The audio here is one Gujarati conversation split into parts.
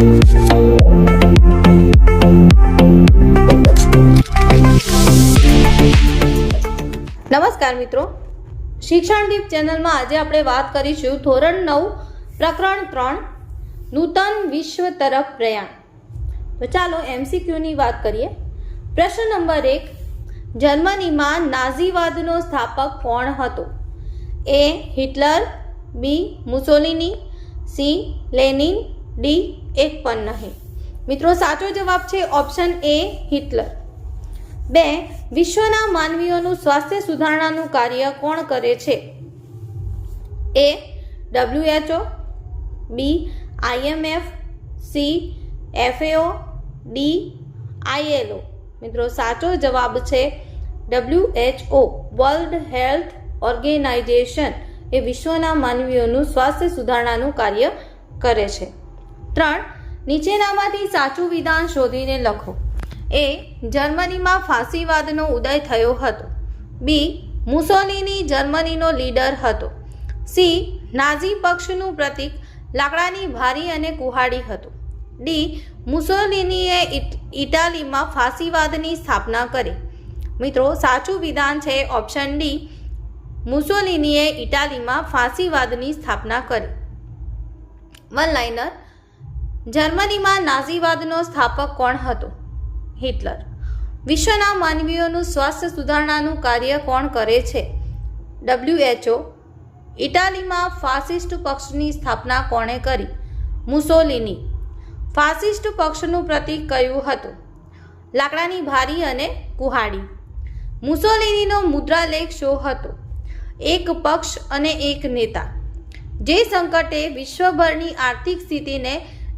નમસ્કાર મિત્રો, શિક્ષણ દીપ ચેનલમાં આજે આપણે વાત કરીશું ધોરણ 9 પ્રકરણ 3 નૂતન વિશ્વ તરફ પ્રયાણ. તો ચાલો MCQ ની વાત કરીએ. પ્રશ્ન નંબર 1, જર્મનીમાં નાઝીવાદનો સ્થાપક કોણ હતો? A. Hitler, B. Mussolini, C. Lenin, D. એક પણ નહીં. મિત્રો સાચો જવાબ છે ઓપ્શન A. હિટલર. 2, વિશ્વના માનવીઓનું સ્વાસ્થ્ય સુધારણાનું કાર્ય કોણ કરે છે? A. WHO, B. IMF, C. FAO, D. ILO. મિત્રો સાચો જવાબ છે WHO, વર્લ્ડ હેલ્થ ઓર્ગેનાઇઝેશન એ વિશ્વના માનવીઓનું સ્વાસ્થ્ય સુધારણાનું કાર્ય કરે છે. 3, નીચેનામાંથી સાચું વિધાન શોધીને લખો. A. જર્મનીમાં ફાસીવાદનો ઉદય થયો હતો. B. મુસોલિની જર્મનીનો લીડર હતો. C. નાઝી પક્ષનું પ્રતીક લાકડાની ભારી અને કુહાડી હતું. D. મુસોલિનીએ ઇટાલીમાં ફાસીવાદની સ્થાપના કરી. મિત્રો સાચું વિધાન છે ઓપ્શન D. મુસોલિનીએ ઇટાલીમાં ફાસીવાદની સ્થાપના કરી. One liner. જર્મનીમાં નાઝીવાદનો સ્થાપક કોણ હતો? હિટલર. વિશ્વના માનવીઓનું સ્વાસ્થ્ય સુધારણાનું કાર્ય કોણ કરે છે? WHO. ઇટાલીમાં ફાસિસ્ટ પક્ષની સ્થાપના કોણે કરી? મુસોલિની. ફાસિસ્ટ પક્ષનું પ્રતીક કયું હતું? લાકડાની ભારી અને કુહાડી. મુસોલિનીનો મુદ્રાલેખ શો હતો? એક પક્ષ અને એક નેતા. જે સંકટે વિશ્વભરની આર્થિક સ્થિતિને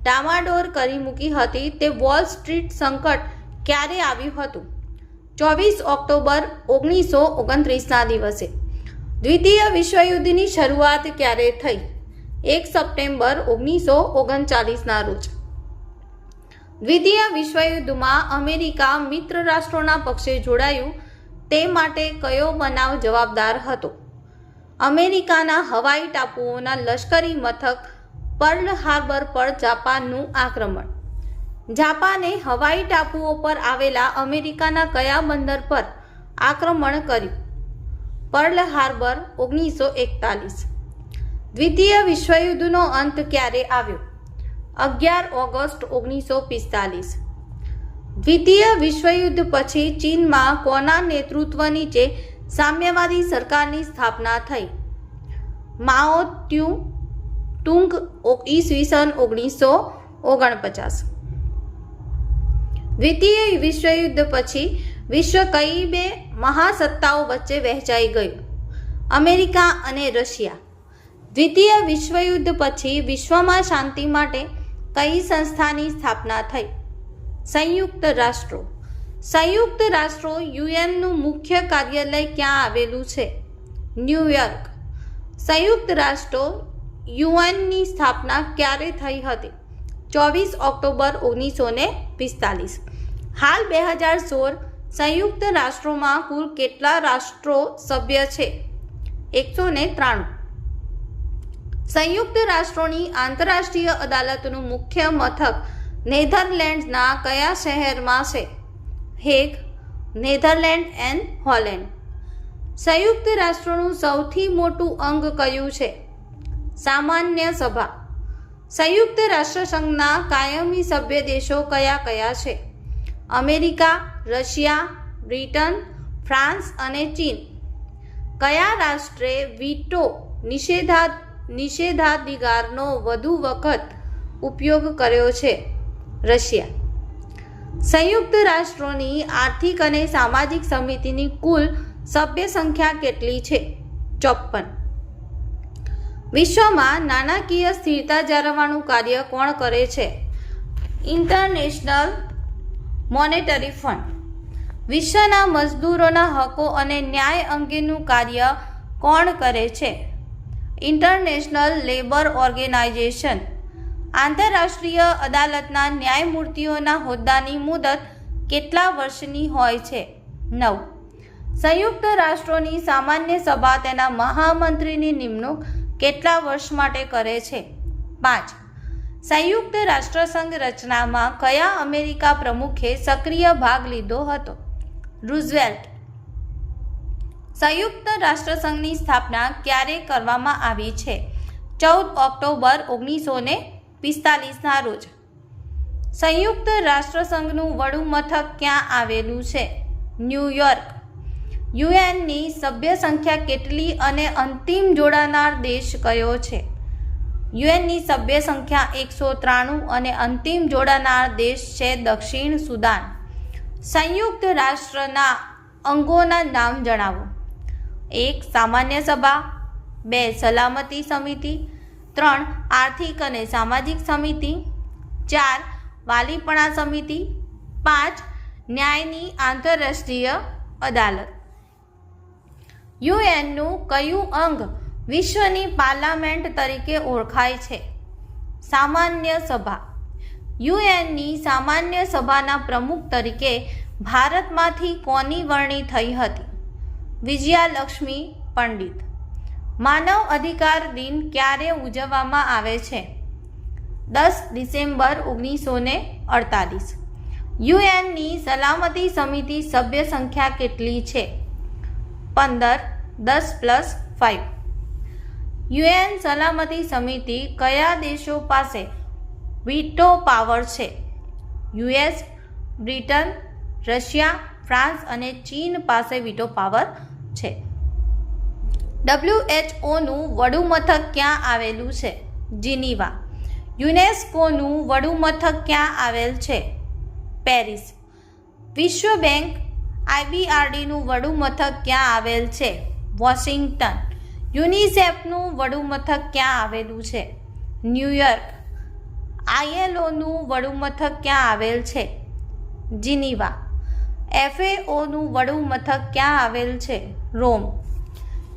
ડામાડોળ કરી મૂકી હતી તે વોલ સ્ટ્રીટ સંકટ ક્યારે આવ્યું હતું? 24 ઓક્ટોબર 1929ના દિવસે. દ્વિતીય વિશ્વયુદ્ધની શરૂઆત ક્યારે થઈ? 1 સપ્ટેમ્બર 1939ના રોજ. દ્વિતીય વિશ્વયુદ્ધમાં અમેરિકા મિત્ર રાષ્ટ્રોના પક્ષે જોડાયું તે માટે કયો બનાવ જવાબદાર હતો? અમેરિકાના હવાઈ ટાપુઓના લશ્કરી મથક પર્લ હાર્બર પર જાપાનનું આક્રમણ. જાપાને હવાઈ ટાપુઓ પર આવેલા અમેરિકાના કયા બંદર પર આક્રમણ કર્યું? Perl harbour 1941. દ્વિતીય વિશ્વયુદ્ધનો અંત ક્યારે આવ્યો? 11 ઓગસ્ટ 1945. દ્વિતીય વિશ્વયુદ્ધ પછી ચીનમાં કોના નેતૃત્વ નીચે સામ્યવાદી સરકારની સ્થાપના થઈ? માઓ તુંગ ઈસવીસન 1949. દ્વિતીય વિશ્વયુદ્ધ પછી વિશ્વ કઈ બે મહાસત્તાઓ વચ્ચે વહેંચાઈ ગયું? અમેરિકા અને રશિયા. દ્વિતીય વિશ્વયુદ્ધ પછી વિશ્વમાં શાંતિ માટે કઈ સંસ્થાની સ્થાપના થઈ? સંયુક્ત રાષ્ટ્રો. સંયુક્ત રાષ્ટ્રો યુએનનું મુખ્ય કાર્યાલય ક્યાં આવેલું છે? ન્યૂયોર્ક. સંયુક્ત રાષ્ટ્રો યુએનની સ્થાપના ક્યારે થઈ હતી? 24 ઓક્ટોબર 1945. હાલ 2016 સંયુક્ત રાષ્ટ્રોમાં કુલ કેટલા રાષ્ટ્રો સભ્ય છે? 193. સંયુક્ત રાષ્ટ્રોની આંતરરાષ્ટ્રીય અદાલતનું મુખ્ય મથક નેધરલેન્ડ્સના કયા શહેરમાં છે? Hague, Netherland and Holland. સંયુક્ત રાષ્ટ્રોનું સૌથી મોટું અંગ કયું છે? સામાન્ય સભા. સંયુક્ત રાષ્ટ્રસંઘના કાયમી સભ્ય દેશો કયા કયા છે? અમેરિકા, રશિયા, બ્રિટન, ફ્રાન્સ અને ચીન. કયા રાષ્ટ્રે વીટો નિષેધાધિકારનો વધુ વખત ઉપયોગ કર્યો છે? રશિયા. સંયુક્ત રાષ્ટ્રોની આર્થિક અને સામાજિક સમિતિની કુલ સભ્ય સંખ્યા કેટલી છે? 54. વિશ્વમાં નાણાકીય સ્થિરતા જાળવવાનું કાર્ય કોણ કરે છે? International monetary fund. વિશ્વના મજદૂરોના હકો અને ન્યાય અંગેનું કાર્ય કોણ કરે છે? International labour organisation. આંતરરાષ્ટ્રીય અદાલતના ન્યાયમૂર્તિઓના હોદ્દાની મુદત કેટલા વર્ષની હોય છે? 9. સંયુક્ત રાષ્ટ્રોની સામાન્ય સભા તેના મહામંત્રીની નિમણૂક કેટલા વર્ષ માટે કરે છે? 5. સંયુક્ત રાષ્ટ્રસંઘ રચનામાં કયા અમેરિકા પ્રમુખે સક્રિય ભાગ લીધો હતો? રૂઝવેલ્ટ. સંયુક્ત રાષ્ટ્રસંઘની સ્થાપના ક્યારે કરવામાં આવી છે? 14 ઓક્ટોબર 1945ના રોજ. સંયુક્ત રાષ્ટ્રસંઘનું વડું મથક ક્યાં આવેલું છે? ન્યૂયોર્ક. યુએનની સભ્ય સંખ્યા કેટલી અને અંતિમ જોડાનાર દેશ કયો છે? યુએનની સભ્ય સંખ્યા 193 અને અંતિમ જોડાનાર દેશ છે દક્ષિણ સુદાન. સંયુક્ત રાષ્ટ્રના અંગોના નામ જણાવો. 1. સામાન્ય સભા, 2. સલામતી સમિતિ, 3. આર્થિક અને સામાજિક સમિતિ, 4. વાલીપણા સમિતિ, 5. ન્યાયની આંતરરાષ્ટ્રીય અદાલત. યુએનનું કયું અંગ વિશ્વની પાર્લામેન્ટ તરીકે ઓળખાય છે? સામાન્ય સભા. યુએનની સામાન્ય સભાના પ્રમુખ તરીકે ભારતમાંથી કોની વરણી થઈ હતી? વિજયાલક્ષ્મી પંડિત. માનવ અધિકાર દિન ક્યારે ઉજવવામાં આવે છે? 10 ડિસેમ્બર 1948. યુએનની સલામતી સમિતિ સભ્ય સંખ્યા કેટલી છે? 15. 10 + 5. યુએન સલામતી સમિતિ કયા દેશો પાસે વીટો પાવર છે? યુએસ, બ્રિટન, રશિયા, ફ્રાન્સ અને ચીન પાસે વીટો પાવર છે. WHOનું વડું મથક ક્યાં આવેલું છે? જીનીવા. યુનેસ્કોનું વડું મથક ક્યાં આવેલ છે? પેરિસ. વિશ્વ બેંક IBRDનું વડું મથક ક્યાં આવેલ છે? વોશિંગ્ટન. યુનિસેફનું વડું મથક ક્યાં આવેલું છે? ન્યૂયોર્ક. ILOનું વડું મથક ક્યાં આવેલ છે? જીનીવા. FAOનું વડું મથક ક્યાં આવેલ છે? રોમ.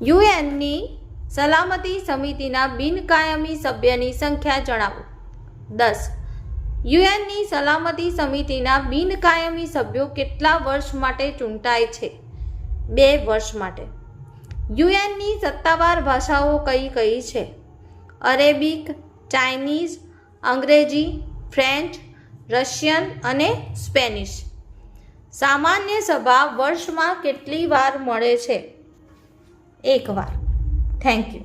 યુએનની સલામતી સમિતિના બિનકાયમી સભ્યની સંખ્યા જણાવો. 10. યુએનની સલામતી સમિતિના બિનકાયમી સભ્યો કેટલા વર્ષ માટે ચૂંટાય છે? 2 વર્ષ માટે. યુએનની સત્તાવાર ભાષાઓ કઈ કઈ છે? અરેબિક, ચાઇનીઝ, અંગ્રેજી, ફ્રેન્ચ, રશિયન અને સ્પેનિશ. સામાન્ય સભા વર્ષમાં કેટલી વાર મળે છે? 1 વાર. Thank you.